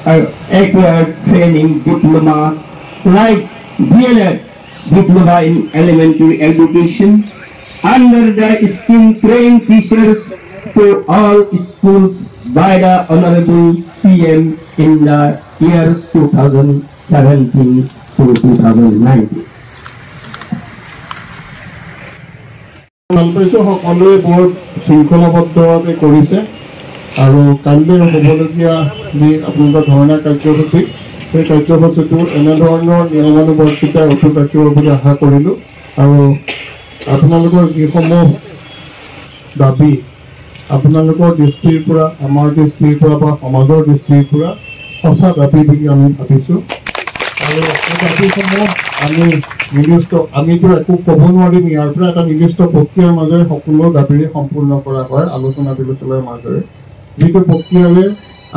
acquired training diplomas like DLED, Diploma in Elementary Education, under the scheme train teachers to all schools by the Honorable PM in the years 2017 to 2019. সকলোৱে বৰ শৃংখলাবদ্ধভাৱে কৰিছে আৰু কাইলৈ হ'বলগীয়া যি আপোনালোকৰ ধৰ্ণা কাৰ্যসূচী সেই কাৰ্যসূচীটো এনেধৰণৰ নিয়মানুৱৰ্তিতা অটুট ৰাখিব বুলি আশা কৰিলোঁ আৰু আপোনালোকৰ যিসমূহ দাবী আপোনালোকৰ দৃষ্টিৰ পৰা আমাৰ দৃষ্টিৰ পৰা বা সমাজৰ দৃষ্টিৰ পৰা সঁচা দাবী বুলি আমি ভাবিছোঁ আৰু এই দাবীসমূহ আমিতো একো ক'ব নোৱাৰিম ইয়াৰ পৰা এটা নিৰ্দিষ্ট প্ৰক্ৰিয়াৰ মাজেৰে সকলো দাবীৰে সম্পূৰ্ণ কৰা হয় আলোচনা বিলোচনাৰ মাজেৰে যিটো প্ৰক্ৰিয়াৰে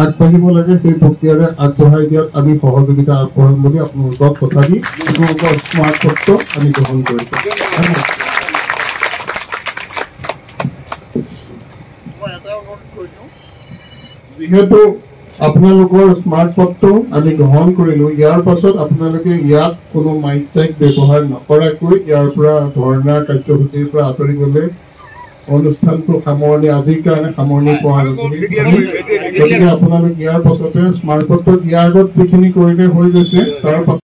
আগবাঢ়িব লাগে সেই প্ৰক্ৰিয়াৰে আগবঢ়াই দিয়াত আমি সহযোগিতা আগবঢ়াম বুলি আপোনালোকক কথা দি আপোনালোকৰ স্মাৰক পত্ৰ আমি গ্ৰহণ কৰিছোঁ যিহেতু আপোনালোকৰ স্মাৰক পত্ৰ আমি গ্ৰহণ কৰিলোঁ ইয়াৰ পাছত আপোনালোকে ইয়াত কোনো মাইক চাইক ব্যৱহাৰ নকৰাকৈ ইয়াৰ পৰা ধৰ্ণা কাৰ্যসূচীৰ পৰা আঁতৰি গ'লে অনুষ্ঠানটো আজিৰ কাৰণে সামৰণি পোৱা গতিকে আপোনালোকে ইয়াৰ পাছতে স্মাৰক পত্ৰ দিয়াৰ আগত যিখিনি কৰিলে হৈ গৈছে তাৰ